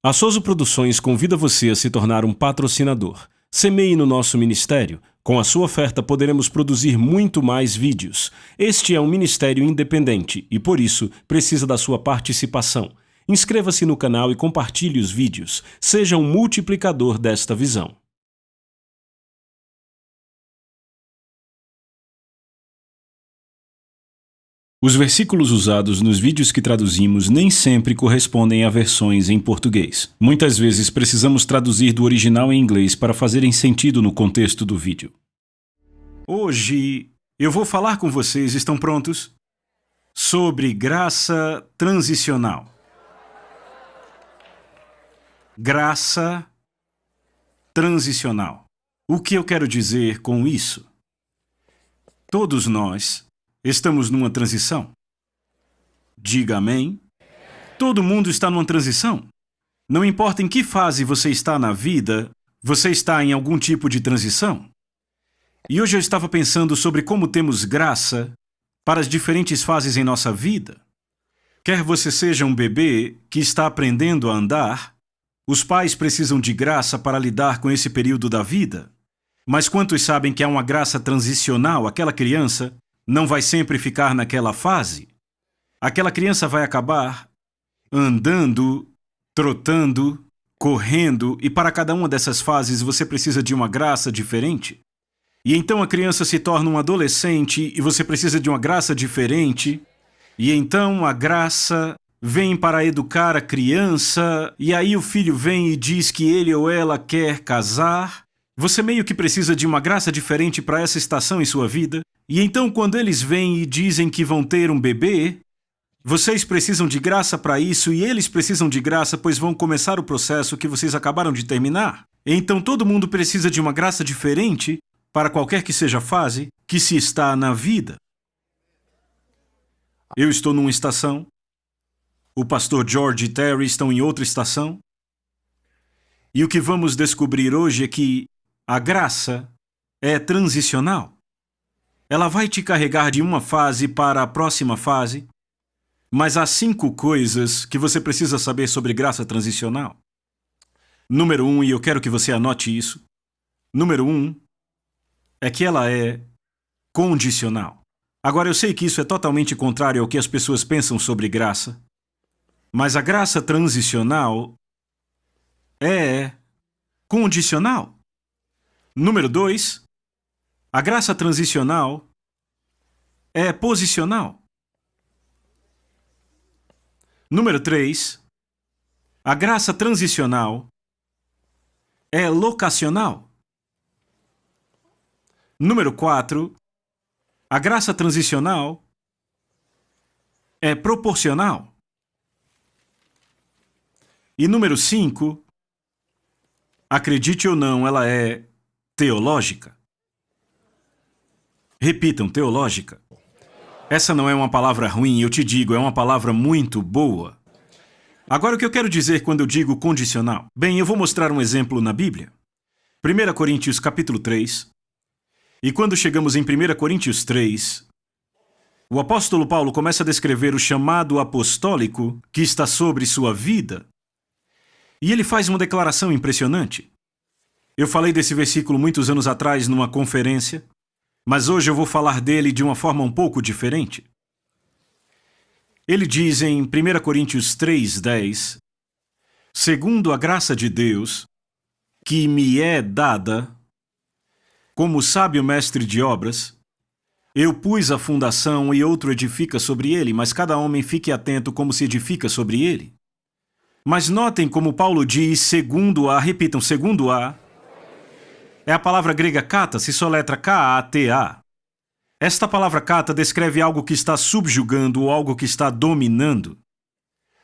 A Souza Produções convida você a se tornar um patrocinador. Semeie no nosso ministério. Com a sua oferta poderemos produzir muito mais vídeos. Este é um ministério independente e, por isso, precisa da sua participação. Inscreva-se no canal e compartilhe os vídeos. Seja um multiplicador desta visão. Os versículos usados nos vídeos que traduzimos nem sempre correspondem a versões em português. Muitas vezes precisamos traduzir do original em inglês para fazerem sentido no contexto do vídeo. Hoje eu vou falar com vocês, estão prontos? Sobre graça transicional. Graça transicional. O que eu quero dizer com isso? Todos nós estamos numa transição. Diga amém. Todo mundo está numa transição. Não importa em que fase você está na vida, você está em algum tipo de transição. E hoje eu estava pensando sobre como temos graça para as diferentes fases em nossa vida. Quer você seja um bebê que está aprendendo a andar, os pais precisam de graça para lidar com esse período da vida. Mas quantos sabem que há uma graça transicional? Aquela criança não vai sempre ficar naquela fase. Aquela criança vai acabar andando, trotando, correndo, e para cada uma dessas fases você precisa de uma graça diferente. E então a criança se torna um adolescente e você precisa de uma graça diferente. E então a graça vem para educar a criança, e aí o filho vem e diz que ele ou ela quer casar. Você meio que precisa de uma graça diferente para essa estação em sua vida. E então, quando eles vêm e dizem que vão ter um bebê, vocês precisam de graça para isso e eles precisam de graça, pois vão começar o processo que vocês acabaram de terminar. Então, todo mundo precisa de uma graça diferente para qualquer que seja a fase que se está na vida. Eu estou numa estação, o pastor George e Terry estão em outra estação, e o que vamos descobrir hoje é que a graça é transicional. Ela vai te carregar de uma fase para a próxima fase, mas há 5 coisas que você precisa saber sobre graça transicional. Número 1, e eu quero que você anote isso. Número 1 é que ela é condicional. Agora, eu sei que isso é totalmente contrário ao que as pessoas pensam sobre graça, mas a graça transicional é condicional. Número 2, a graça transicional é posicional. Número 3, a graça transicional é locacional. Número 4, a graça transicional é proporcional. E número 5, acredite ou não, ela é teológica. Repitam, teológica. Essa não é uma palavra ruim, eu te digo, é uma palavra muito boa. Agora, o que eu quero dizer quando eu digo condicional? Bem, eu vou mostrar um exemplo na Bíblia. 1 Coríntios capítulo 3. E quando chegamos em 1 Coríntios 3, o apóstolo Paulo começa a descrever o chamado apostólico que está sobre sua vida. E ele faz uma declaração impressionante. Eu falei desse versículo muitos anos atrás numa conferência, mas hoje eu vou falar dele de uma forma um pouco diferente. Ele diz em 1 Coríntios 3:10, segundo a graça de Deus, que me é dada, como sábio mestre de obras, eu pus a fundação e outro edifica sobre ele, mas cada homem fique atento como se edifica sobre ele. Mas notem como Paulo diz, segundo a, repitam, segundo a, é a palavra grega kata, se soletra K-A-T-A. Esta palavra kata descreve algo que está subjugando ou algo que está dominando.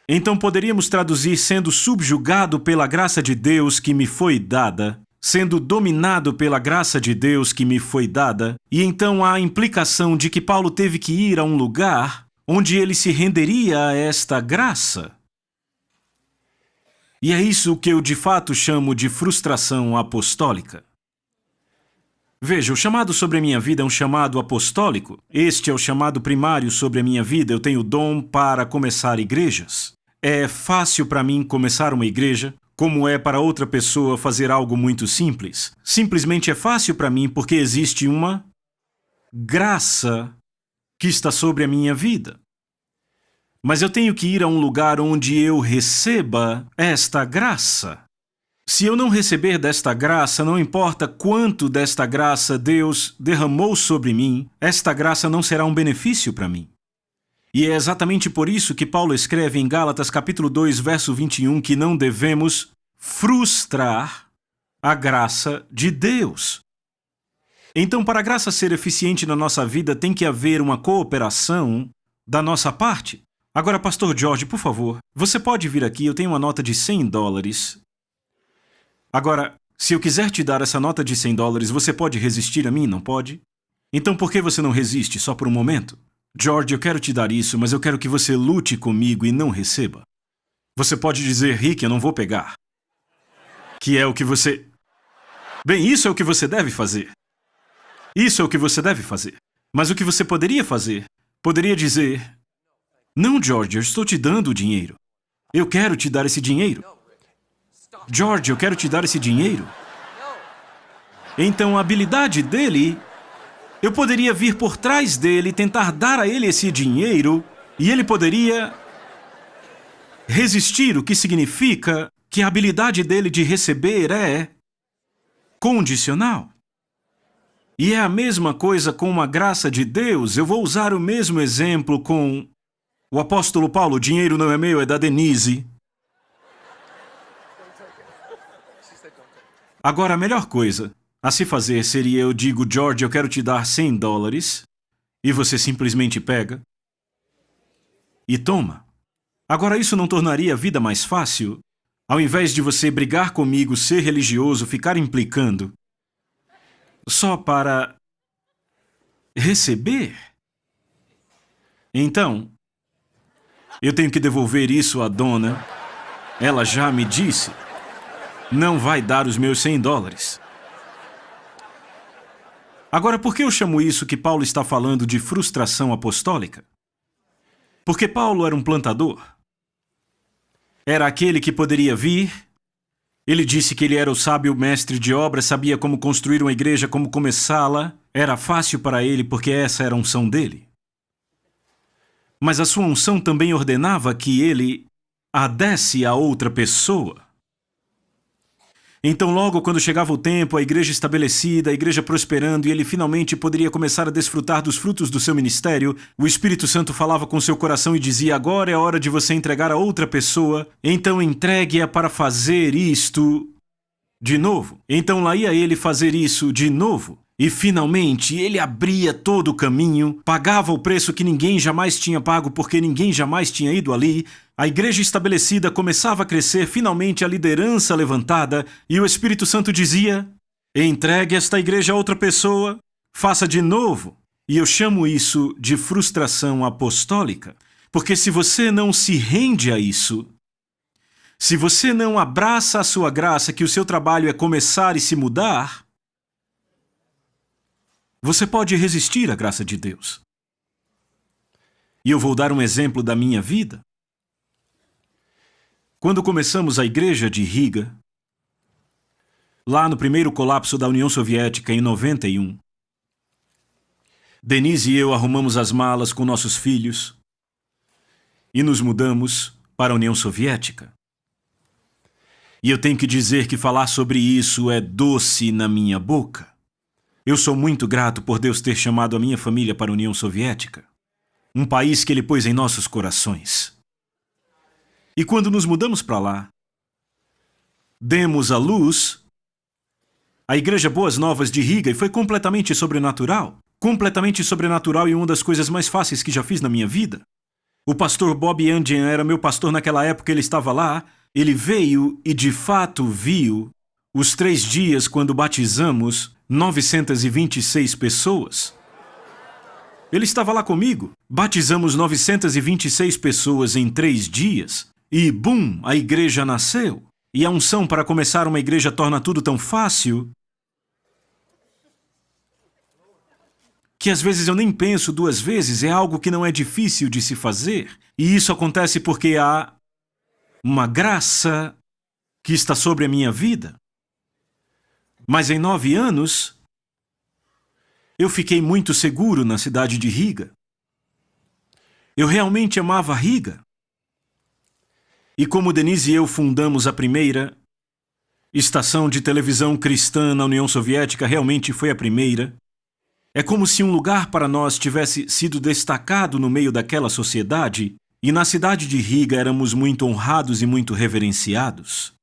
Então poderíamos traduzir sendo subjugado pela graça de Deus que me foi dada, sendo dominado pela graça de Deus que me foi dada, e então há a implicação de que Paulo teve que ir a um lugar onde ele se renderia a esta graça. E é isso que eu de fato chamo de frustração apostólica. Veja, o chamado sobre a minha vida é um chamado apostólico. Este é o chamado primário sobre a minha vida. Eu tenho dom para começar igrejas. é fácil para mim começar uma igreja, como é para outra pessoa fazer algo muito simples. Simplesmente é fácil para mim porque existe uma graça que está sobre a minha vida. Mas eu tenho que ir a um lugar onde eu receba esta graça. Se eu não receber desta graça, não importa quanto desta graça Deus derramou sobre mim, esta graça não será um benefício para mim. E é exatamente por isso que Paulo escreve em Gálatas capítulo 2, verso 21, que não devemos frustrar a graça de Deus. Então, para a graça ser eficiente na nossa vida, tem que haver uma cooperação da nossa parte. Agora, Pastor George, por favor, você pode vir aqui, eu tenho uma nota de $100. Agora, se eu quiser te dar essa nota de $100, você pode resistir a mim, não pode? Então por que você não resiste só por um momento? George, eu quero te dar isso, mas eu quero que você lute comigo e não receba. Você pode dizer, Rick, eu não vou pegar. Que é o que você... Bem, isso é o que você deve fazer. Isso é o que você deve fazer. Mas o que você poderia fazer? Poderia dizer... Não, George, eu estou te dando o dinheiro. Eu quero te dar esse dinheiro. George, eu quero te dar esse dinheiro. Então a habilidade dele... Eu poderia vir por trás dele, tentar dar a ele esse dinheiro, e ele poderia resistir, o que significa que a habilidade dele de receber é condicional. E é a mesma coisa com a graça de Deus. Eu vou usar o mesmo exemplo com o apóstolo Paulo. O dinheiro não é meu, é da Denise. Agora, a melhor coisa a se fazer seria eu digo, George, eu quero te dar $100, e você simplesmente pega e toma. Agora, isso não tornaria a vida mais fácil? Ao invés de você brigar comigo, ser religioso, ficar implicando, só para receber? Então, eu tenho que devolver isso à dona. Ela já me disse, não vai dar os meus $100. Agora, por que eu chamo isso que Paulo está falando de frustração apostólica? Porque Paulo era um plantador. Era aquele que poderia vir. Ele disse que ele era o sábio mestre de obras, sabia como construir uma igreja, como começá-la. Era fácil para ele porque essa era a unção dele. Mas a sua unção também ordenava que ele a desse a outra pessoa. Então, logo quando chegava o tempo, a igreja estabelecida, a igreja prosperando, e ele finalmente poderia começar a desfrutar dos frutos do seu ministério, o Espírito Santo falava com seu coração e dizia, agora é hora de você entregar a outra pessoa, então entregue-a para fazer isto de novo. Então lá ia ele fazer isso de novo. E finalmente ele abria todo o caminho, pagava o preço que ninguém jamais tinha pago porque ninguém jamais tinha ido ali. A igreja estabelecida começava a crescer, finalmente a liderança levantada, e o Espírito Santo dizia, entregue esta igreja a outra pessoa, faça de novo. E eu chamo isso de frustração apostólica, porque se você não se rende a isso, se você não abraça a sua graça, que o seu trabalho é começar e se mudar, você pode resistir à graça de Deus. E eu vou dar um exemplo da minha vida. Quando começamos a igreja de Riga, lá no primeiro colapso da União Soviética em 91, Denise e eu arrumamos as malas com nossos filhos e nos mudamos para a União Soviética. E eu tenho que dizer que falar sobre isso é doce na minha boca. Eu sou muito grato por Deus ter chamado a minha família para a União Soviética, um país que Ele pôs em nossos corações. E quando nos mudamos para lá, demos à luz a Igreja Boas Novas de Riga e foi completamente sobrenatural. Completamente sobrenatural e uma das coisas mais fáceis que já fiz na minha vida. O pastor Bob Yandian era meu pastor naquela época, ele estava lá, ele veio e de fato viu os 3 dias quando batizamos 926 pessoas. Ele estava lá comigo. Batizamos 926 pessoas em 3 dias. E, bum, a igreja nasceu. E a unção para começar uma igreja torna tudo tão fácil que às vezes eu nem penso 2 vezes. É algo que não é difícil de se fazer. E isso acontece porque há uma graça que está sobre a minha vida. Mas em 9 anos, eu fiquei muito seguro na cidade de Riga. Eu realmente amava Riga. E como Denise e eu fundamos a primeira estação de televisão cristã na União Soviética, realmente foi a primeira, é como se um lugar para nós tivesse sido destacado no meio daquela sociedade, e na cidade de Riga éramos muito honrados e muito reverenciados.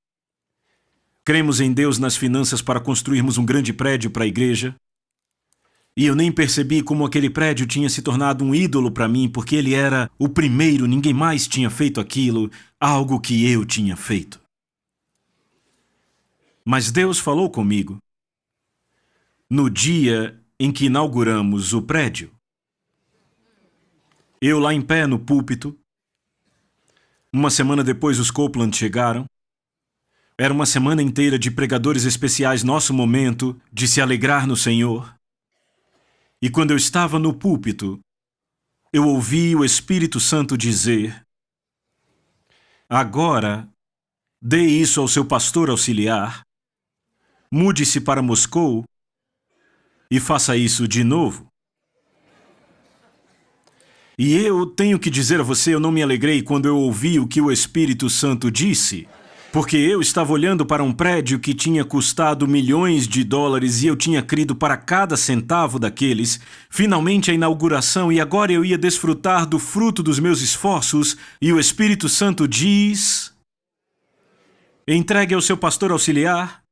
Cremos em Deus nas finanças para construirmos um grande prédio para a igreja. E eu nem percebi como aquele prédio tinha se tornado um ídolo para mim, porque ele era o primeiro, ninguém mais tinha feito aquilo, algo que eu tinha feito. Mas Deus falou comigo no dia em que inauguramos o prédio. Eu lá em pé no púlpito. Uma semana depois os Copeland chegaram. Era uma semana inteira de pregadores especiais, nosso momento de se alegrar no Senhor. E quando eu estava no púlpito, eu ouvi o Espírito Santo dizer: agora, dê isso ao seu pastor auxiliar, mude-se para Moscou e faça isso de novo. E eu tenho que dizer a você, eu não me alegrei quando eu ouvi o que o Espírito Santo disse. Porque eu estava olhando para um prédio que tinha custado milhões de dólares e eu tinha crido para cada centavo daqueles, finalmente a inauguração, e agora eu ia desfrutar do fruto dos meus esforços, e o Espírito Santo diz: entregue ao seu pastor auxiliar,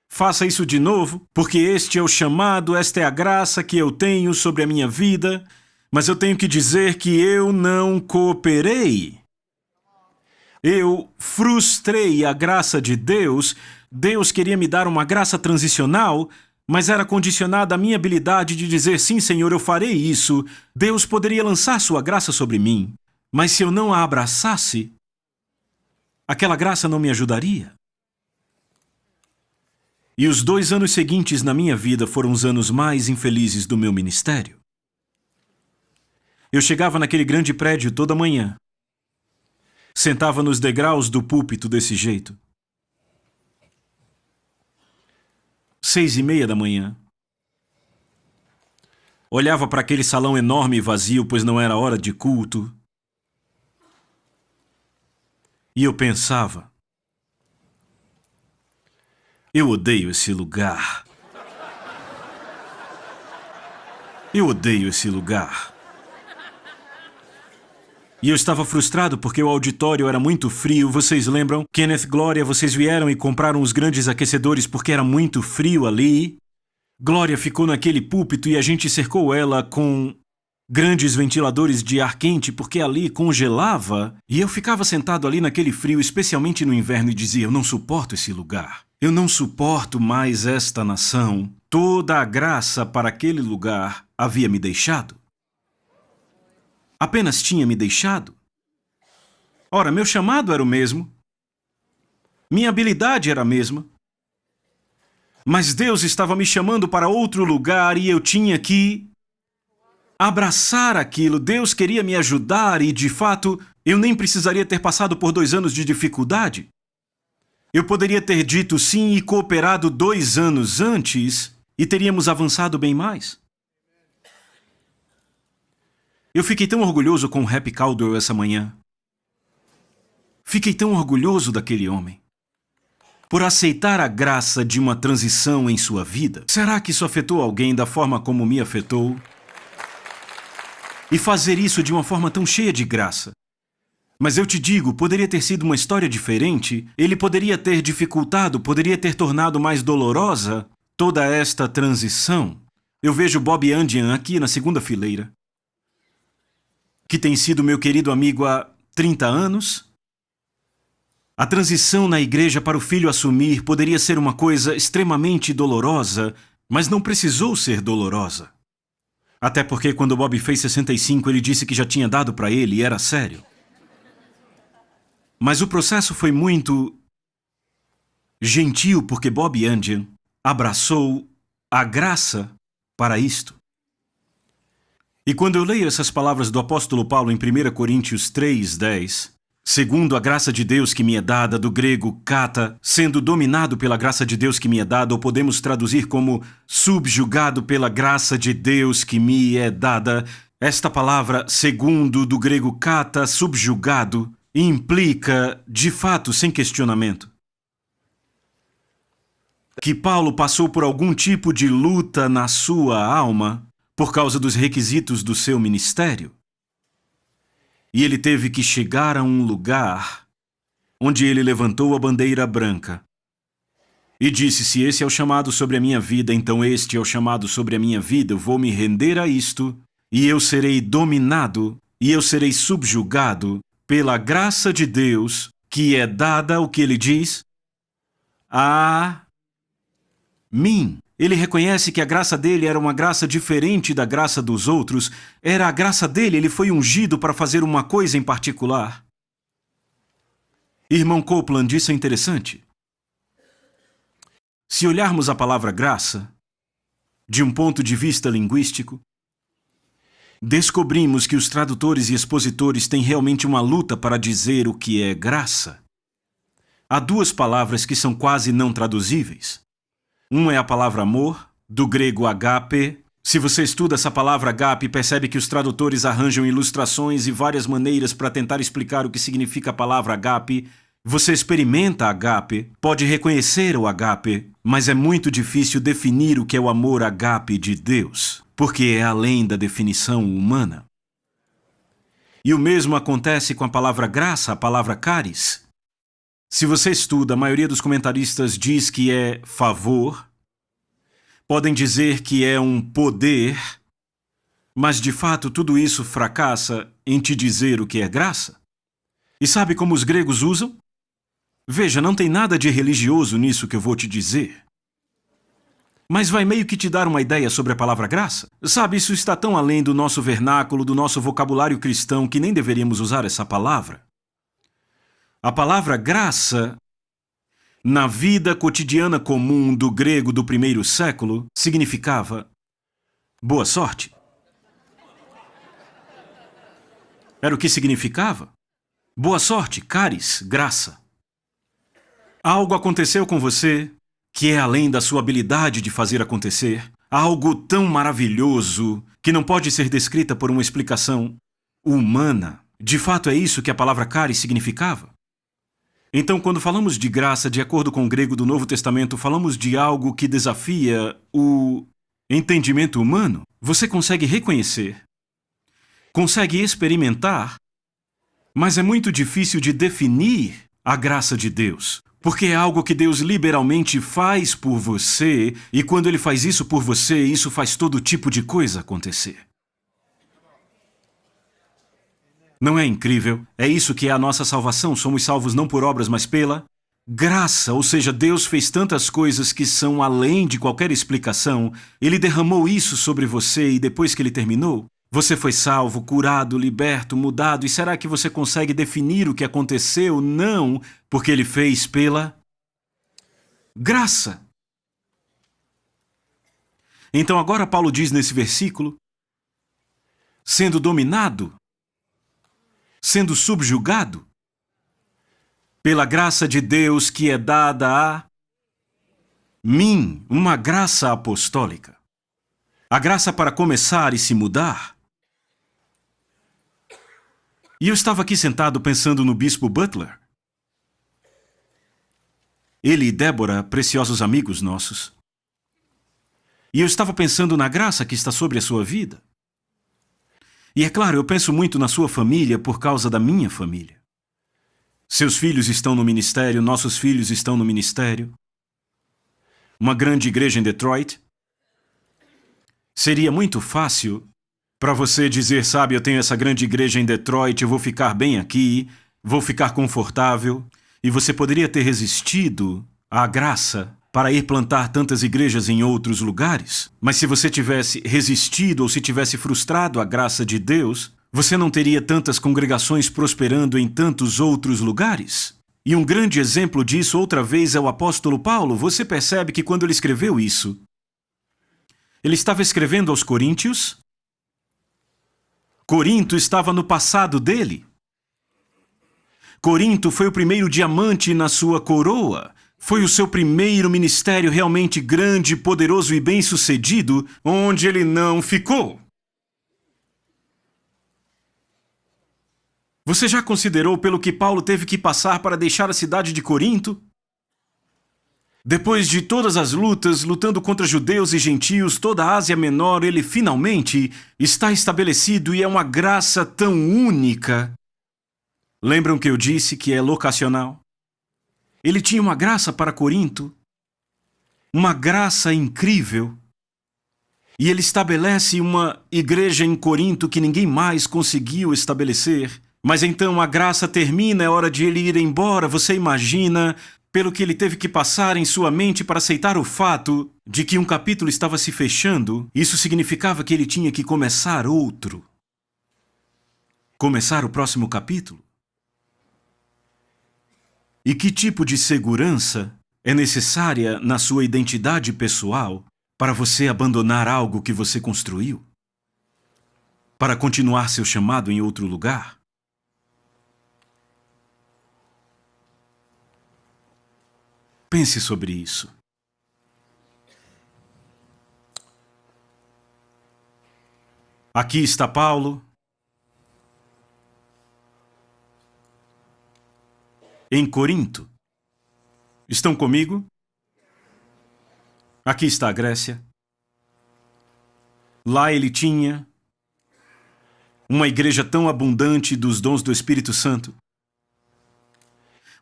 faça isso de novo, porque este é o chamado, esta é a graça que eu tenho sobre a minha vida, mas eu tenho que dizer que eu não cooperei. Eu frustrei a graça de Deus. Deus queria me dar uma graça transicional, mas era condicionada à minha habilidade de dizer: sim, Senhor, eu farei isso. Deus poderia lançar sua graça sobre mim, mas se eu não a abraçasse, aquela graça não me ajudaria. E os 2 anos seguintes na minha vida foram os anos mais infelizes do meu ministério. Eu chegava naquele grande prédio toda manhã. Sentava nos degraus do púlpito desse jeito. 6:30 da manhã. Olhava para aquele salão enorme e vazio, pois não era hora de culto. E eu pensava: eu odeio esse lugar. Eu odeio esse lugar. E eu estava frustrado porque o auditório era muito frio. Vocês lembram? Kenneth, Glória, vocês vieram e compraram os grandes aquecedores porque era muito frio ali. Glória ficou naquele púlpito e a gente cercou ela com grandes ventiladores de ar quente porque ali congelava. E eu ficava sentado ali naquele frio, especialmente no inverno, e dizia: eu não suporto esse lugar. Eu não suporto mais esta nação. Toda a graça para aquele lugar havia me deixado. Apenas tinha me deixado. Ora, meu chamado era o mesmo. Minha habilidade era a mesma. Mas Deus estava me chamando para outro lugar e eu tinha que abraçar aquilo. Deus queria me ajudar e, de fato, eu nem precisaria ter passado por 2 anos de dificuldade. Eu poderia ter dito sim e cooperado 2 anos antes e teríamos avançado bem mais. Eu fiquei tão orgulhoso com o Happy Caldwell essa manhã. Fiquei tão orgulhoso daquele homem. Por aceitar a graça de uma transição em sua vida. Será que isso afetou alguém da forma como me afetou? E fazer isso de uma forma tão cheia de graça. Mas eu te digo, poderia ter sido uma história diferente. Ele poderia ter dificultado, poderia ter tornado mais dolorosa toda esta transição. Eu vejo Bob Andian aqui na 2ª fileira, que tem sido meu querido amigo há 30 anos. A transição na igreja para o filho assumir poderia ser uma coisa extremamente dolorosa, mas não precisou ser dolorosa. Até porque quando Bob fez 65, ele disse que já tinha dado para ele e era sério. Mas o processo foi muito gentil porque Bob Andian abraçou a graça para isto. E quando eu leio essas palavras do apóstolo Paulo em 1 Coríntios 3:10, segundo a graça de Deus que me é dada, do grego kata, sendo dominado pela graça de Deus que me é dada, ou podemos traduzir como subjugado pela graça de Deus que me é dada. Esta palavra, segundo, do grego kata, subjugado, implica, de fato, sem questionamento, que Paulo passou por algum tipo de luta na sua alma por causa dos requisitos do seu ministério. E ele teve que chegar a um lugar onde ele levantou a bandeira branca e disse: se esse é o chamado sobre a minha vida, então este é o chamado sobre a minha vida, eu vou me render a isto, e eu serei dominado, e eu serei subjugado pela graça de Deus, que é dada, o que ele diz? A mim. Ele reconhece que a graça dele era uma graça diferente da graça dos outros. Era a graça dele, ele foi ungido para fazer uma coisa em particular. Irmão Copeland, isso é interessante. Se olharmos a palavra graça, de um ponto de vista linguístico, descobrimos que os tradutores e expositores têm realmente uma luta para dizer o que é graça. Há duas palavras que são quase não traduzíveis. Uma é a palavra amor, do grego agape. Se você estuda essa palavra agape, percebe que os tradutores arranjam ilustrações e várias maneiras para tentar explicar o que significa a palavra agape. Você experimenta agape, pode reconhecer o agape, mas é muito difícil definir o que é o amor agape de Deus, porque é além da definição humana. E o mesmo acontece com a palavra graça, a palavra charis. Se você estuda, a maioria dos comentaristas diz que é favor, podem dizer que é um poder, mas de fato tudo isso fracassa em te dizer o que é graça. E sabe como os gregos usam? Veja, não tem nada de religioso nisso que eu vou te dizer. Mas vai meio que te dar uma ideia sobre a palavra graça. Sabe, isso está tão além do nosso vernáculo, do nosso vocabulário cristão, que nem deveríamos usar essa palavra. A palavra graça, na vida cotidiana comum do grego do primeiro século, significava boa sorte. Era o que significava. Boa sorte, charis, graça. Algo aconteceu com você que é além da sua habilidade de fazer acontecer. Algo tão maravilhoso que não pode ser descrita por uma explicação humana. De fato, é isso que a palavra charis significava. Então, quando falamos de graça, de acordo com o grego do Novo Testamento, falamos de algo que desafia o entendimento humano. Você consegue reconhecer, consegue experimentar, mas é muito difícil de definir a graça de Deus, porque é algo que Deus liberalmente faz por você, e quando Ele faz isso por você, isso faz todo tipo de coisa acontecer. Não é incrível? É isso que é a nossa salvação. Somos salvos não por obras, mas pela graça. Ou seja, Deus fez tantas coisas que são além de qualquer explicação. Ele derramou isso sobre você e depois que Ele terminou, você foi salvo, curado, liberto, mudado. E será que você consegue definir o que aconteceu? Não, porque Ele fez pela graça. Então agora Paulo diz nesse versículo, sendo dominado, sendo subjugado pela graça de Deus que é dada a mim, uma graça apostólica. A graça para começar e se mudar. E eu estava aqui sentado pensando no bispo Butler. Ele e Débora, preciosos amigos nossos. E eu estava pensando na graça que está sobre a sua vida. E é claro, eu penso muito na sua família por causa da minha família. Seus filhos estão no ministério, nossos filhos estão no ministério. Uma grande igreja em Detroit. Seria muito fácil para você dizer, sabe, eu tenho essa grande igreja em Detroit, eu vou ficar bem aqui, vou ficar confortável. E você poderia ter resistido à graça para ir plantar tantas igrejas em outros lugares. Mas se você tivesse resistido ou se tivesse frustrado a graça de Deus, você não teria tantas congregações prosperando em tantos outros lugares. E um grande exemplo disso, outra vez, é o apóstolo Paulo. Você percebe que quando ele escreveu isso, ele estava escrevendo aos Coríntios. Corinto estava no passado dele. Corinto foi o primeiro diamante na sua coroa. Foi o seu primeiro ministério realmente grande, poderoso e bem-sucedido, onde ele não ficou. Você já considerou pelo que Paulo teve que passar para deixar a cidade de Corinto? Depois de todas as lutas, lutando contra judeus e gentios, toda a Ásia Menor, ele finalmente está estabelecido e é uma graça tão única. Lembram que eu disse que é locacional? Ele tinha uma graça para Corinto, uma graça incrível. E ele estabelece uma igreja em Corinto que ninguém mais conseguiu estabelecer. Mas então a graça termina, é hora de ele ir embora. Você imagina pelo que ele teve que passar em sua mente para aceitar o fato de que um capítulo estava se fechando? Isso significava que ele tinha que começar outro. Começar o próximo capítulo. E que tipo de segurança é necessária na sua identidade pessoal para você abandonar algo que você construiu? Para continuar seu chamado em outro lugar? Pense sobre isso. Aqui está Paulo, em Corinto. Estão comigo? Aqui está a Grécia. Lá ele tinha uma igreja tão abundante dos dons do Espírito Santo.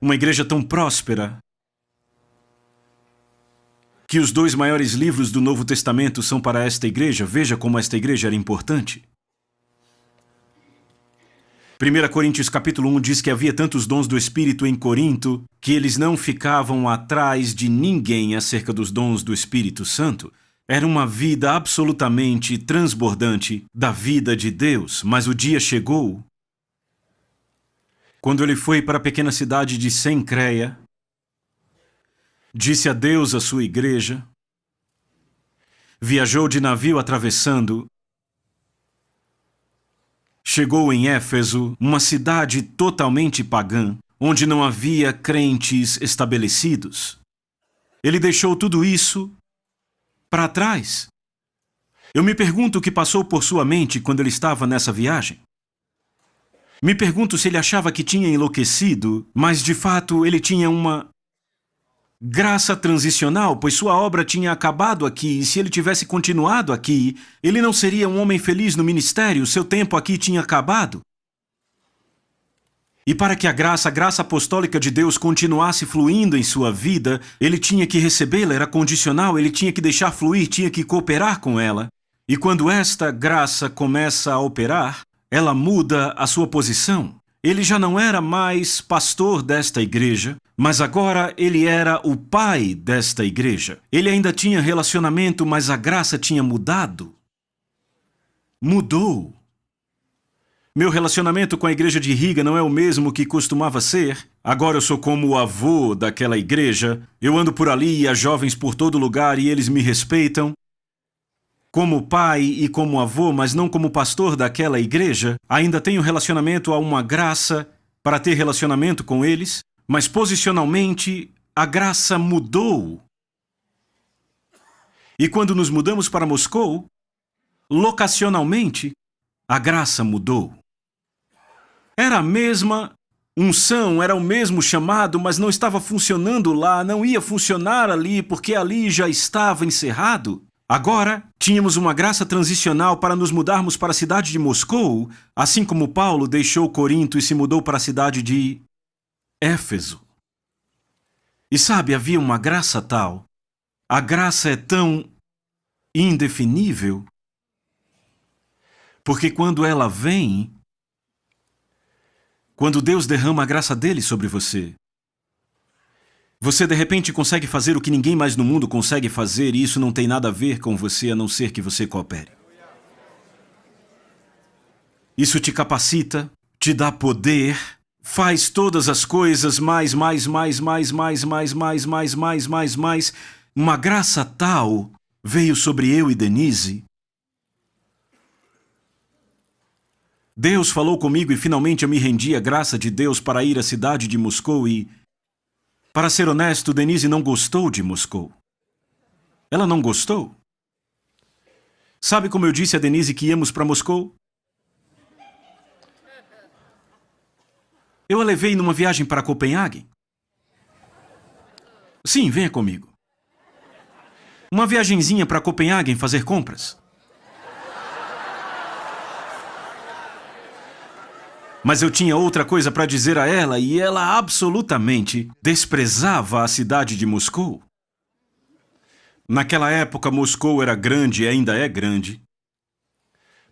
Uma igreja tão próspera que os 2 maiores livros do Novo Testamento são para esta igreja. Veja como esta igreja era importante. 1 Coríntios capítulo 1 diz que havia tantos dons do Espírito em Corinto que eles não ficavam atrás de ninguém acerca dos dons do Espírito Santo. Era uma vida absolutamente transbordante da vida de Deus. Mas o dia chegou quando ele foi para a pequena cidade de Cencreia, disse adeus à sua igreja, viajou de navio atravessando, chegou em Éfeso, uma cidade totalmente pagã, onde não havia crentes estabelecidos. Ele deixou tudo isso para trás. Eu me pergunto o que passou por sua mente quando ele estava nessa viagem. Me pergunto se ele achava que tinha enlouquecido, mas de fato ele tinha uma graça transicional, pois sua obra tinha acabado aqui, e se ele tivesse continuado aqui, ele não seria um homem feliz no ministério, seu tempo aqui tinha acabado. E para que a graça apostólica de Deus continuasse fluindo em sua vida, ele tinha que recebê-la, era condicional, ele tinha que deixar fluir, tinha que cooperar com ela. E quando esta graça começa a operar, ela muda a sua posição. Ele já não era mais pastor desta igreja, mas agora ele era o pai desta igreja. Ele ainda tinha relacionamento, mas a graça tinha mudado. Mudou. Meu relacionamento com a igreja de Riga não é o mesmo que costumava ser. Agora eu sou como o avô daquela igreja. Eu ando por ali e há jovens por todo lugar e eles me respeitam como pai e como avô, mas não como pastor daquela igreja. Ainda tenho relacionamento a uma graça para ter relacionamento com eles, mas posicionalmente a graça mudou. E quando nos mudamos para Moscou, locacionalmente, a graça mudou. Era a mesma unção, era o mesmo chamado, mas não estava funcionando lá, não ia funcionar ali, porque ali já estava encerrado. Agora, tínhamos uma graça transicional para nos mudarmos para a cidade de Moscou, assim como Paulo deixou Corinto e se mudou para a cidade de Éfeso. E sabe, havia uma graça tal. A graça é tão indefinível, porque quando ela vem, quando Deus derrama a graça dele sobre você, você de repente consegue fazer o que ninguém mais no mundo consegue fazer, e isso não tem nada a ver com você, a não ser que você coopere. Isso te capacita, te dá poder, faz todas as coisas mais. Uma graça tal veio sobre eu e Denise. Deus falou comigo e finalmente eu me rendi à graça de Deus para ir à cidade de Moscou e, para ser honesto, Denise não gostou de Moscou. Ela não gostou. Sabe como eu disse a Denise que íamos para Moscou? Eu a levei numa viagem para Copenhague. Sim, venha comigo. Uma viagenzinha para Copenhague fazer compras. Mas eu tinha outra coisa para dizer a ela e ela absolutamente desprezava a cidade de Moscou. Naquela época, Moscou era grande e ainda é grande.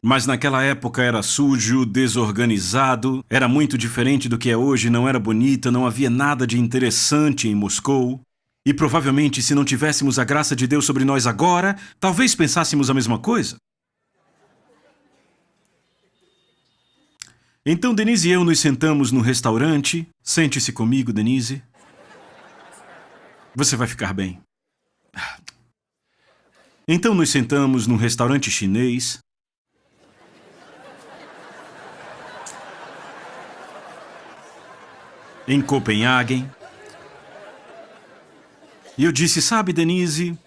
Mas naquela época era sujo, desorganizado, era muito diferente do que é hoje, não era bonita, não havia nada de interessante em Moscou. E provavelmente, se não tivéssemos a graça de Deus sobre nós agora, talvez pensássemos a mesma coisa. Então, Denise e eu nos sentamos no restaurante. Sente-se comigo, Denise. Você vai ficar bem. Então, nos sentamos num restaurante chinês. Em Copenhague. E eu disse, sabe, Denise,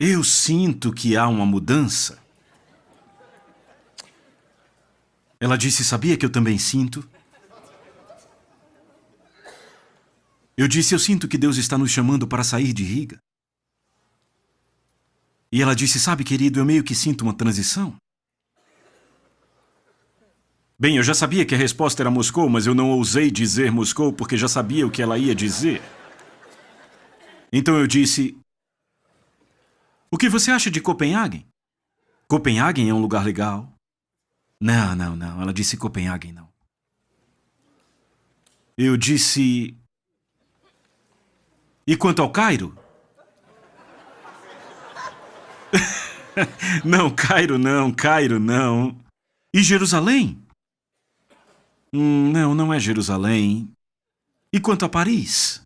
eu sinto que há uma mudança. Ela disse, sabia que eu também sinto? Eu disse, eu sinto que Deus está nos chamando para sair de Riga. E ela disse, sabe, querido, eu meio que sinto uma transição. Bem, eu já sabia que a resposta era Moscou, mas eu não ousei dizer Moscou porque já sabia o que ela ia dizer. Então eu disse, o que você acha de Copenhague? Copenhague é um lugar legal. Não. Ela disse Copenhague, não. Eu disse, e quanto ao Cairo? Não, Cairo não. E Jerusalém? Não é Jerusalém. E quanto a Paris?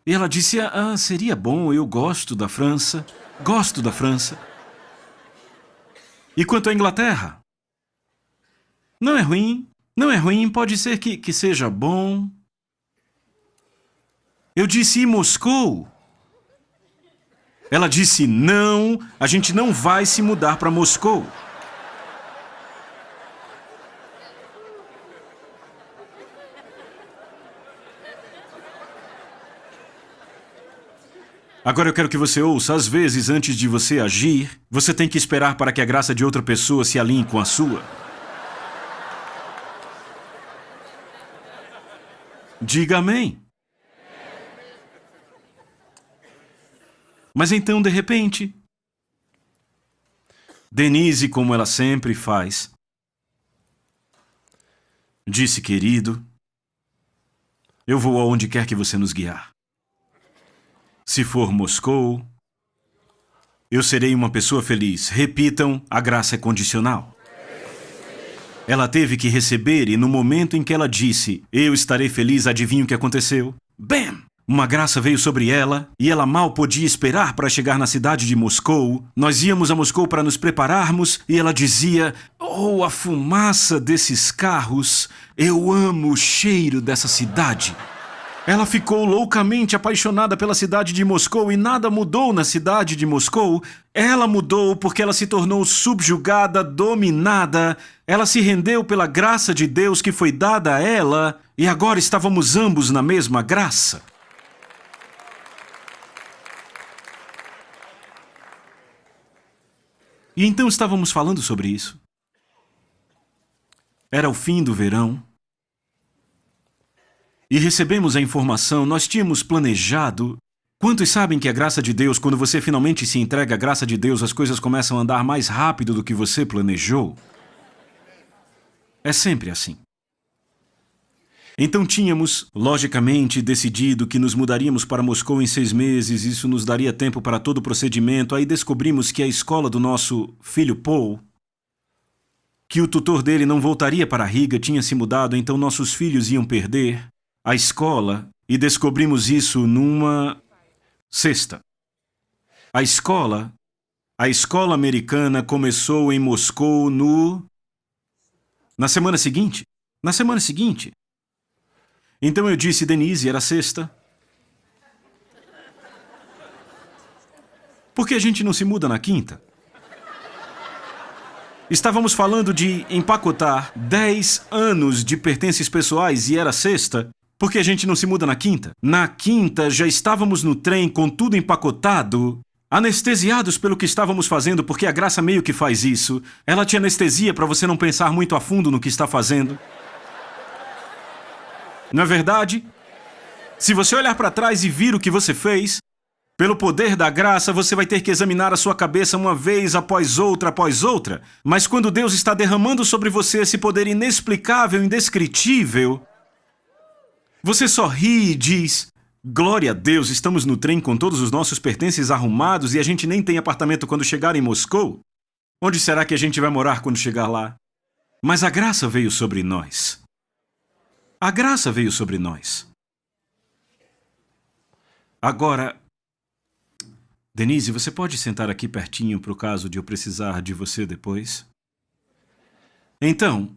E ela disse, seria bom, eu gosto da França. Gosto da França. E quanto à Inglaterra? Não é ruim, pode ser que seja bom. Eu disse, e Moscou? Ela disse, não, a gente não vai se mudar para Moscou. Agora eu quero que você ouça, às vezes, antes de você agir, você tem que esperar para que a graça de outra pessoa se alinhe com a sua. Diga amém. Mas então, de repente, Denise, como ela sempre faz, disse, querido, eu vou aonde quer que você nos guiar. Se for Moscou, eu serei uma pessoa feliz. Repitam, a graça é condicional. Ela teve que receber e no momento em que ela disse, eu estarei feliz, adivinha o que aconteceu? Bam! Uma graça veio sobre ela e ela mal podia esperar para chegar na cidade de Moscou. Nós íamos a Moscou para nos prepararmos e ela dizia, oh, a fumaça desses carros, eu amo o cheiro dessa cidade. Ela ficou loucamente apaixonada pela cidade de Moscou e nada mudou na cidade de Moscou. Ela mudou porque ela se tornou subjugada, dominada. Ela se rendeu pela graça de Deus que foi dada a ela e agora estávamos ambos na mesma graça. E então estávamos falando sobre isso. Era o fim do verão. E recebemos a informação, nós tínhamos planejado. Quantos sabem que a graça de Deus, quando você finalmente se entrega à graça de Deus, as coisas começam a andar mais rápido do que você planejou? É sempre assim. Então tínhamos, logicamente, decidido que nos mudaríamos para Moscou em 6 meses, isso nos daria tempo para todo o procedimento. Aí descobrimos que a escola do nosso filho Paul, que o tutor dele não voltaria para Riga, tinha se mudado, então nossos filhos iam perder a escola, e descobrimos isso numa sexta. A A escola americana começou em Moscou na semana seguinte. Na semana seguinte. Então eu disse, Denise, era sexta. Por que a gente não se muda na quinta? Estávamos falando de empacotar 10 anos de pertences pessoais e era sexta. Por que a gente não se muda na quinta? Na quinta já estávamos no trem com tudo empacotado, anestesiados pelo que estávamos fazendo, porque a graça meio que faz isso. Ela te anestesia para você não pensar muito a fundo no que está fazendo. Não é verdade? Se você olhar para trás e vir o que você fez, pelo poder da graça, você vai ter que examinar a sua cabeça uma vez após outra. Mas quando Deus está derramando sobre você esse poder inexplicável, indescritível, você só ri e diz, glória a Deus, estamos no trem com todos os nossos pertences arrumados e a gente nem tem apartamento quando chegar em Moscou. Onde será que a gente vai morar quando chegar lá? Mas a graça veio sobre nós. A graça veio sobre nós. Agora, Denise, você pode sentar aqui pertinho para o caso de eu precisar de você depois? Então,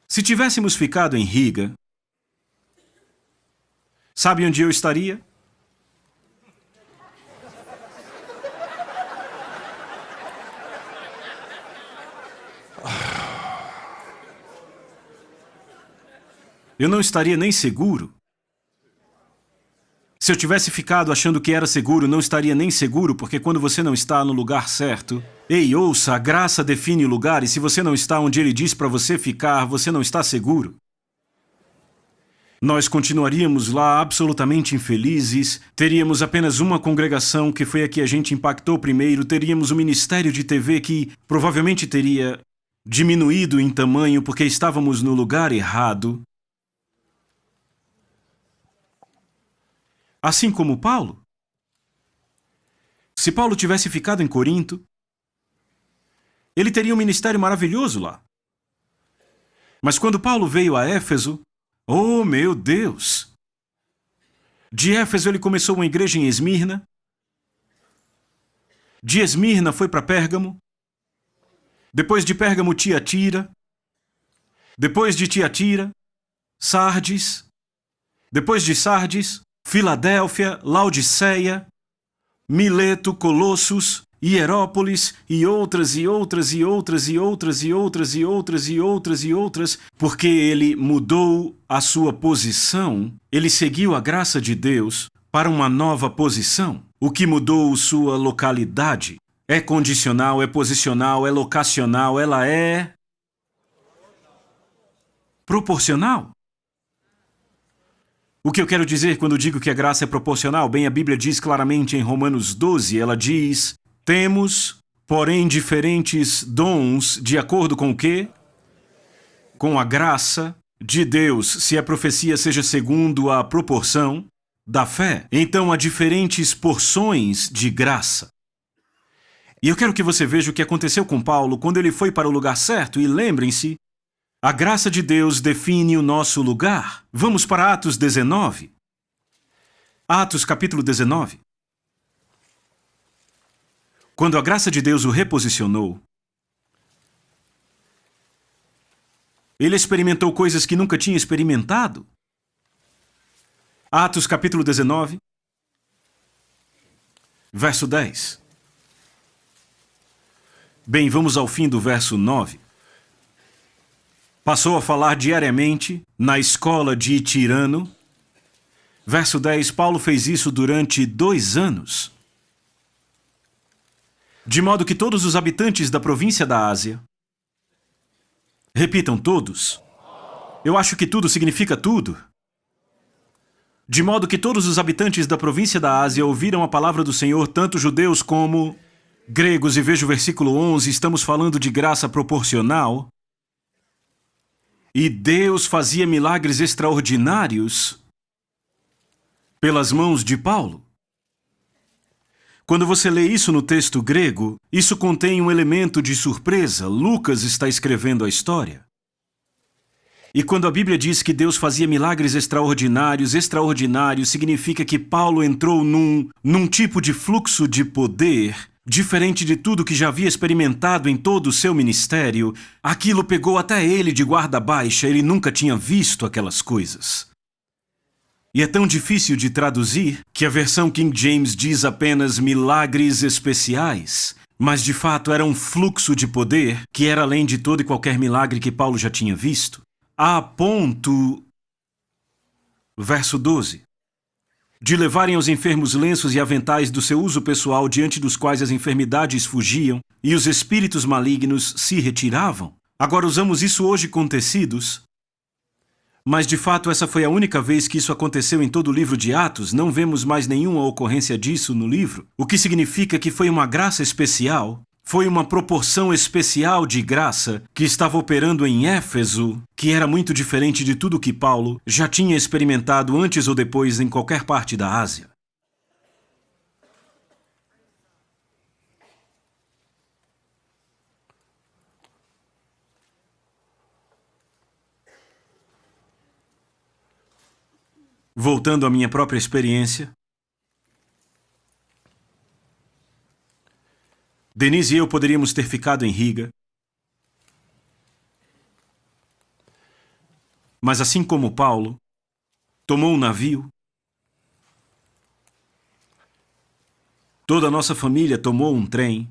se tivéssemos ficado em Riga, sabe onde eu estaria? Eu não estaria nem seguro. Se eu tivesse ficado achando que era seguro, não estaria nem seguro, porque quando você não está no lugar certo... Ei, ouça, a graça define o lugar, e se você não está onde Ele diz para você ficar, você não está seguro. Nós continuaríamos lá absolutamente infelizes, teríamos apenas uma congregação, que foi a que a gente impactou primeiro, teríamos um ministério de TV que provavelmente teria diminuído em tamanho porque estávamos no lugar errado. Assim como Paulo. Se Paulo tivesse ficado em Corinto, ele teria um ministério maravilhoso lá. Mas quando Paulo veio a Éfeso, oh meu Deus! De Éfeso ele começou uma igreja em Esmirna. De Esmirna foi para Pérgamo. Depois de Pérgamo, Tiatira. Depois de Tiatira, Sardes. Depois de Sardes, Filadélfia, Laodiceia, Mileto, Colossos, Hierópolis e outras, porque ele mudou a sua posição, ele seguiu a graça de Deus para uma nova posição. O que mudou sua localidade é condicional, é posicional, é locacional, ela é proporcional. O que eu quero dizer quando digo que a graça é proporcional? Bem, a Bíblia diz claramente em Romanos 12, ela diz, temos, porém, diferentes dons de acordo com o quê? Com a graça de Deus, se a profecia seja segundo a proporção da fé. Então, há diferentes porções de graça. E eu quero que você veja o que aconteceu com Paulo quando ele foi para o lugar certo, e lembrem-se, a graça de Deus define o nosso lugar. Vamos para Atos 19. Atos capítulo 19. Quando a graça de Deus o reposicionou, ele experimentou coisas que nunca tinha experimentado. Atos capítulo 19, verso 10. Bem, vamos ao fim do verso 9. Passou a falar diariamente na escola de Tirano. Verso 10, Paulo fez isso durante 2 anos. De modo que todos os habitantes da província da Ásia, repitam todos, eu acho que tudo significa tudo. De modo que todos os habitantes da província da Ásia ouviram a palavra do Senhor, tanto judeus como gregos, e veja o versículo 11, estamos falando de graça proporcional. E Deus fazia milagres extraordinários pelas mãos de Paulo. Quando você lê isso no texto grego, isso contém um elemento de surpresa. Lucas está escrevendo a história. E quando a Bíblia diz que Deus fazia milagres extraordinários, extraordinário significa que Paulo entrou num tipo de fluxo de poder diferente de tudo que já havia experimentado em todo o seu ministério. Aquilo pegou até ele de guarda baixa, ele nunca tinha visto aquelas coisas. E é tão difícil de traduzir que a versão King James diz apenas milagres especiais. Mas de fato era um fluxo de poder que era além de todo e qualquer milagre que Paulo já tinha visto. A ponto, verso 12, de levarem aos enfermos lenços e aventais do seu uso pessoal diante dos quais as enfermidades fugiam e os espíritos malignos se retiravam. Agora usamos isso hoje com tecidos, mas de fato essa foi a única vez que isso aconteceu em todo o livro de Atos. Não vemos mais nenhuma ocorrência disso no livro, o que significa que foi uma graça especial. Foi uma proporção especial de graça que estava operando em Éfeso, que era muito diferente de tudo que Paulo já tinha experimentado antes ou depois em qualquer parte da Ásia. Voltando à minha própria experiência, Denise e eu poderíamos ter ficado em Riga, mas assim como Paulo, tomou um navio, toda a nossa família tomou um trem,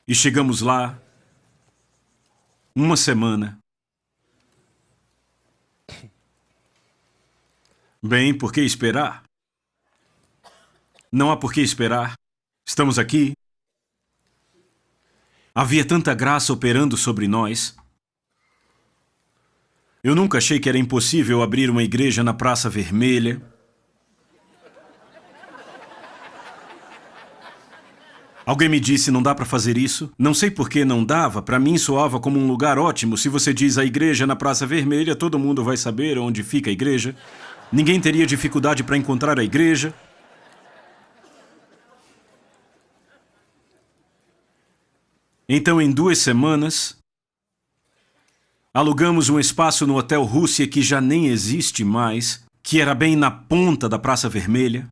e chegamos lá, uma semana. Bem, por que esperar? Não há por que esperar. Estamos aqui. Havia tanta graça operando sobre nós. Eu nunca achei que era impossível abrir uma igreja na Praça Vermelha. Alguém me disse, não dá para fazer isso? Não sei por que não dava. Para mim soava como um lugar ótimo. Se você diz a igreja na Praça Vermelha, todo mundo vai saber onde fica a igreja. Ninguém teria dificuldade para encontrar a igreja. Então, em 2 semanas, alugamos um espaço no Hotel Rússia que já nem existe mais, que era bem na ponta da Praça Vermelha.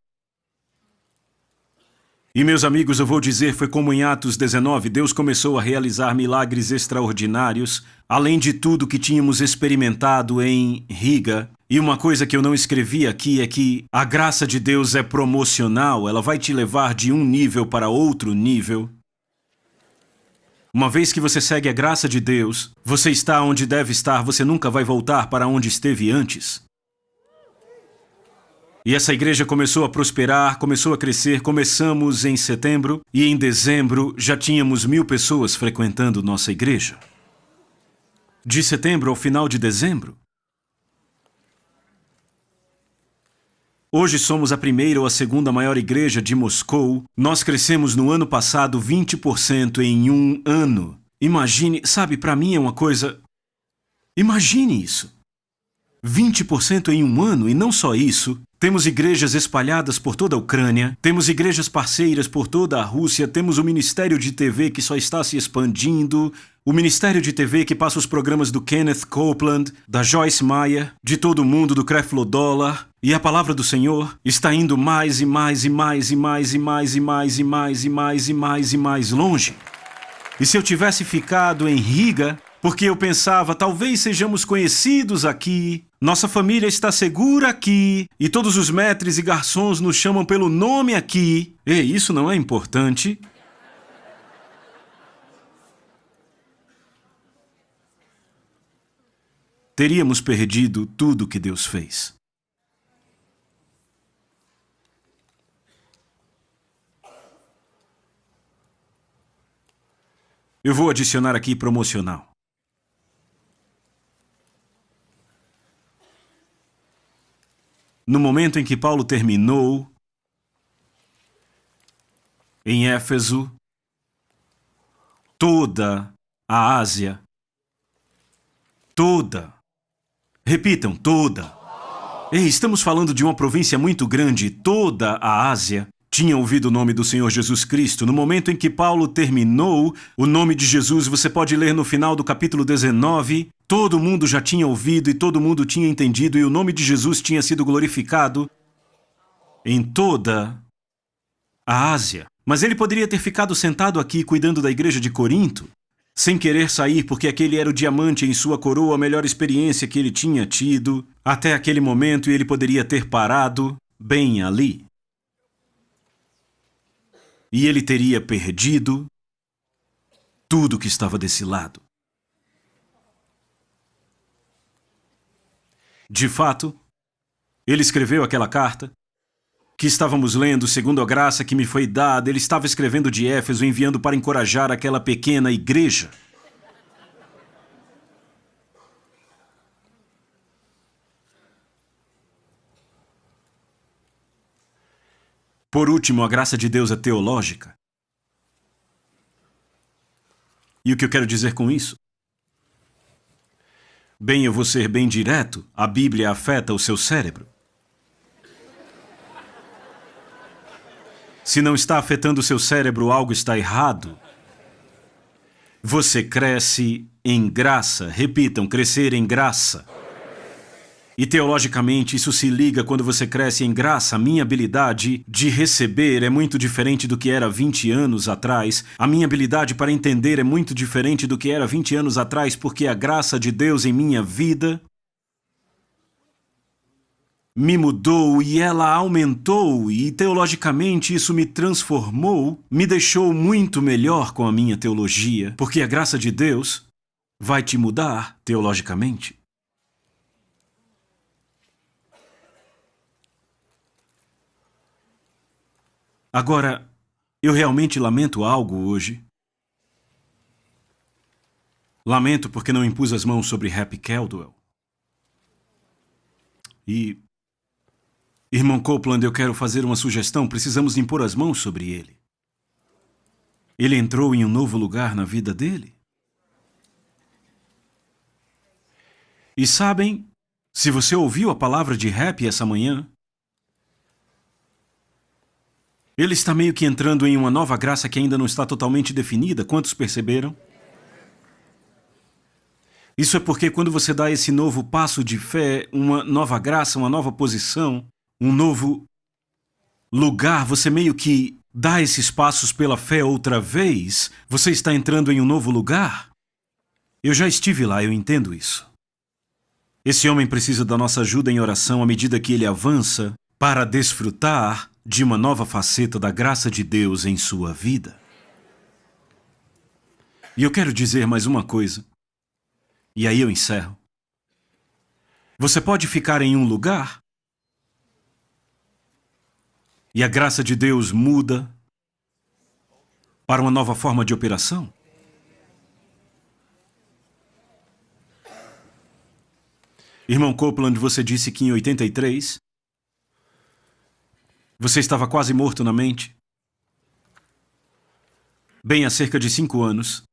E, meus amigos, eu vou dizer, foi como em Atos 19, Deus começou a realizar milagres extraordinários, além de tudo que tínhamos experimentado em Riga. E uma coisa que eu não escrevi aqui é que a graça de Deus é promocional, ela vai te levar de um nível para outro nível. Uma vez que você segue a graça de Deus, você está onde deve estar, você nunca vai voltar para onde esteve antes. E essa igreja começou a prosperar, começou a crescer. Começamos em setembro e em dezembro já tínhamos 1000 pessoas frequentando nossa igreja. De setembro ao final de dezembro. Hoje somos a primeira ou a segunda maior igreja de Moscou. Nós crescemos no ano passado 20% em um ano. Imagine, sabe, para mim é uma coisa... Imagine isso. 20% em um ano, e não só isso. Temos igrejas espalhadas por toda a Ucrânia, temos igrejas parceiras por toda a Rússia, temos o Ministério de TV que só está se expandindo, o Ministério de TV que passa os programas do Kenneth Copeland, da Joyce Meyer, de todo mundo, do Creflo Dollar, e a palavra do Senhor está indo mais e mais e mais e mais e mais e mais e mais e mais e mais e mais longe. E se eu tivesse ficado em Riga, porque eu pensava, talvez sejamos conhecidos aqui, nossa família está segura aqui, e todos os maîtres e garçons nos chamam pelo nome aqui. E isso não é importante? Teríamos perdido tudo que Deus fez. Eu vou adicionar aqui promocional. No momento em que Paulo terminou em Éfeso, toda a Ásia, repitam, toda. Ei, estamos falando de uma província muito grande, toda a Ásia, tinha ouvido o nome do Senhor Jesus Cristo. No momento em que Paulo terminou o nome de Jesus, você pode ler no final do capítulo 19, todo mundo já tinha ouvido e todo mundo tinha entendido e o nome de Jesus tinha sido glorificado em toda a Ásia. Mas ele poderia ter ficado sentado aqui cuidando da igreja de Corinto, sem querer sair, porque aquele era o diamante em sua coroa, a melhor experiência que ele tinha tido até aquele momento, e ele poderia ter parado bem ali. E ele teria perdido tudo que estava desse lado. De fato, ele escreveu aquela carta que estávamos lendo, segundo a graça que me foi dada. Ele estava escrevendo de Éfeso, enviando para encorajar aquela pequena igreja. Por último, a graça de Deus é teológica. E o que eu quero dizer com isso? Bem, eu vou ser bem direto. A Bíblia afeta o seu cérebro. Se não está afetando o seu cérebro, algo está errado. Você cresce em graça. Repitam, crescer em graça. E teologicamente isso se liga quando você cresce em graça. A minha habilidade de receber é muito diferente do que era 20 anos atrás. A minha habilidade para entender é muito diferente do que era 20 anos atrás, porque a graça de Deus em minha vida me mudou e ela aumentou, e teologicamente isso me transformou, me deixou muito melhor com a minha teologia, porque a graça de Deus vai te mudar teologicamente. Agora, eu realmente lamento algo hoje. Lamento porque não impus as mãos sobre Happy Caldwell. E, irmão Copeland, eu quero fazer uma sugestão. Precisamos impor as mãos sobre ele. Ele entrou em um novo lugar na vida dele. E sabem, se você ouviu a palavra de Happy essa manhã, ele está meio que entrando em uma nova graça que ainda não está totalmente definida. Quantos perceberam? Isso é porque quando você dá esse novo passo de fé, uma nova graça, uma nova posição, um novo lugar, você meio que dá esses passos pela fé outra vez, você está entrando em um novo lugar. Eu já estive lá, eu entendo isso. Esse homem precisa da nossa ajuda em oração à medida que ele avança para desfrutar de uma nova faceta da graça de Deus em sua vida. E eu quero dizer mais uma coisa, e aí eu encerro. Você pode ficar em um lugar e a graça de Deus muda para uma nova forma de operação. Irmão Copeland, você disse que em 83 você estava quase morto na mente. Bem, há cerca de 5 anos,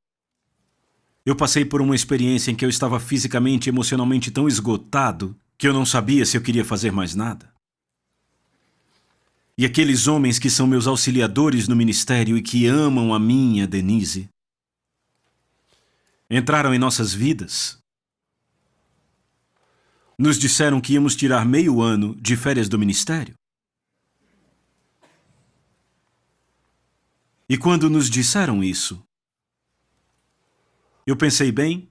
eu passei por uma experiência em que eu estava fisicamente e emocionalmente tão esgotado que eu não sabia se eu queria fazer mais nada. E aqueles homens que são meus auxiliadores no ministério e que amam a mim e a Denise entraram em nossas vidas. Nos disseram que íamos tirar meio ano de férias do ministério. E quando nos disseram isso, eu pensei, bem,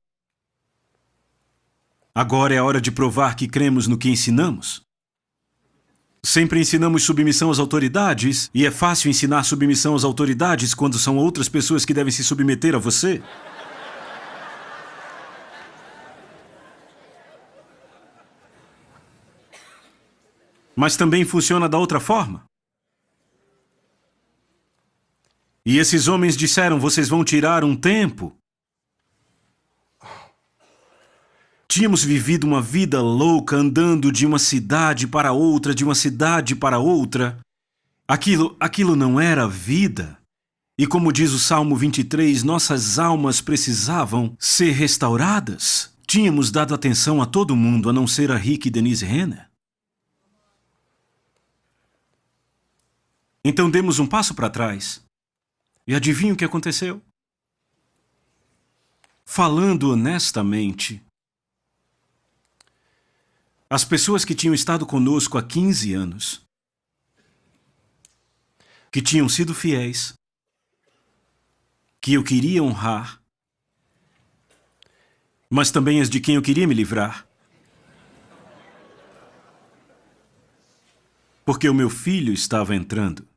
agora é a hora de provar que cremos no que ensinamos. Sempre ensinamos submissão às autoridades, e é fácil ensinar submissão às autoridades quando são outras pessoas que devem se submeter a você. Mas também funciona da outra forma. E esses homens disseram, vocês vão tirar um tempo. Tínhamos vivido uma vida louca, andando de uma cidade para outra, de uma cidade para outra. Aquilo não era vida. E como diz o Salmo 23, nossas almas precisavam ser restauradas. Tínhamos dado atenção a todo mundo, a não ser a Rick e Denise Renner. Então demos um passo para trás. E adivinha o que aconteceu? Falando honestamente, as pessoas que tinham estado conosco há 15 anos, que tinham sido fiéis, que eu queria honrar, mas também as de quem eu queria me livrar, porque o meu filho estava entrando.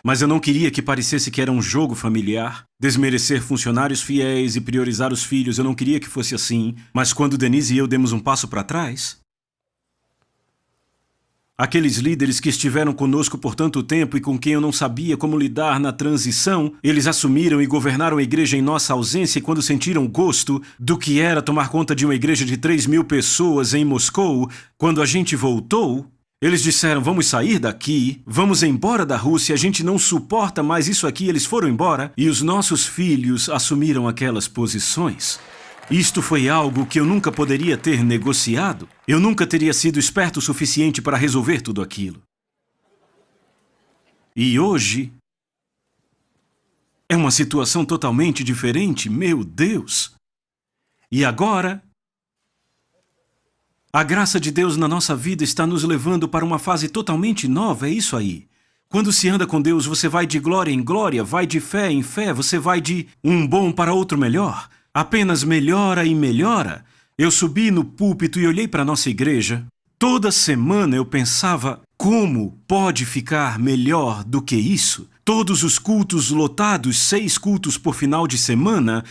Mas eu não queria que parecesse que era um jogo familiar, desmerecer funcionários fiéis e priorizar os filhos. Eu não queria que fosse assim. Mas quando Denise e eu demos um passo para trás, aqueles líderes que estiveram conosco por tanto tempo e com quem eu não sabia como lidar na transição, eles assumiram e governaram a igreja em nossa ausência, e quando sentiram gosto do que era tomar conta de uma igreja de 3.000 pessoas em Moscou, quando a gente voltou, eles disseram: vamos sair daqui, vamos embora da Rússia, a gente não suporta mais isso aqui. Eles foram embora e os nossos filhos assumiram aquelas posições. Isto foi algo que eu nunca poderia ter negociado. Eu nunca teria sido esperto o suficiente para resolver tudo aquilo. E hoje é uma situação totalmente diferente, meu Deus. E agora, a graça de Deus na nossa vida está nos levando para uma fase totalmente nova, é isso aí. Quando se anda com Deus, você vai de glória em glória, vai de fé em fé, você vai de um bom para outro melhor. Apenas melhora e melhora. Eu subi no púlpito e olhei para a nossa igreja. Toda semana eu pensava, como pode ficar melhor do que isso? Todos os cultos lotados, 6 cultos por final de semana,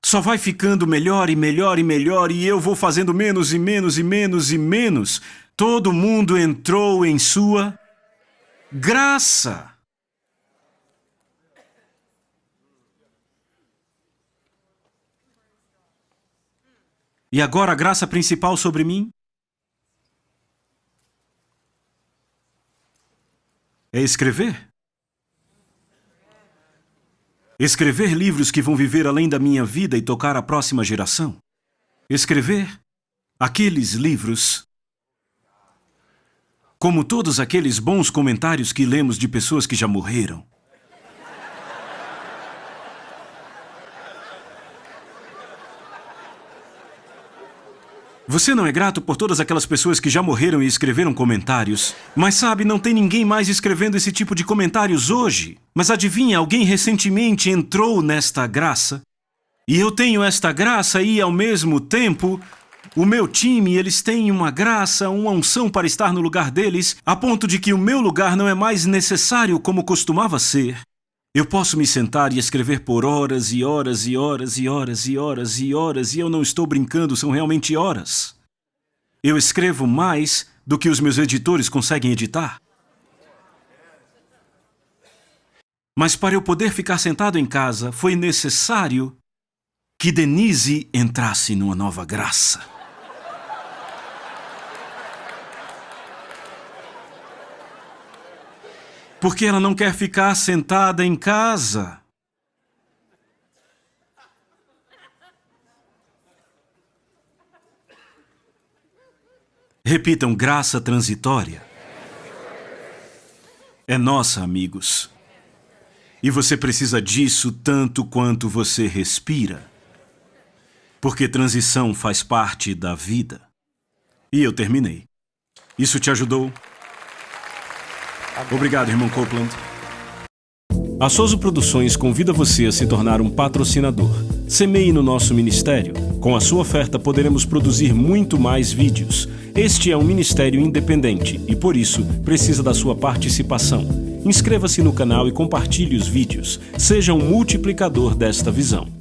só vai ficando melhor e melhor e melhor, e eu vou fazendo menos e menos e menos e menos. Todo mundo entrou em sua graça. E agora a graça principal sobre mim é escrever. Escrever livros que vão viver além da minha vida e tocar a próxima geração. Escrever aqueles livros, como todos aqueles bons comentários que lemos de pessoas que já morreram. Você não é grato por todas aquelas pessoas que já morreram e escreveram comentários? Mas sabe, não tem ninguém mais escrevendo esse tipo de comentários hoje. Mas adivinha, alguém recentemente entrou nesta graça. E eu tenho esta graça e, ao mesmo tempo, o meu time, eles têm uma graça, uma unção para estar no lugar deles, a ponto de que o meu lugar não é mais necessário como costumava ser. Eu posso me sentar e escrever por horas e horas e horas e horas e horas e horas, e eu não estou brincando, são realmente horas. Eu escrevo mais do que os meus editores conseguem editar. Mas para eu poder ficar sentado em casa, foi necessário que Denise entrasse numa nova graça. Porque ela não quer ficar sentada em casa. Repitam: graça transitória. É nossa, amigos. E você precisa disso tanto quanto você respira. Porque transição faz parte da vida. E eu terminei. Isso te ajudou? Obrigado, irmão Copeland. A Soso Produções convida você a se tornar um patrocinador. Semeie no nosso ministério. Com a sua oferta poderemos produzir muito mais vídeos. Este é um ministério independente e, por isso, precisa da sua participação. Inscreva-se no canal e compartilhe os vídeos. Seja um multiplicador desta visão.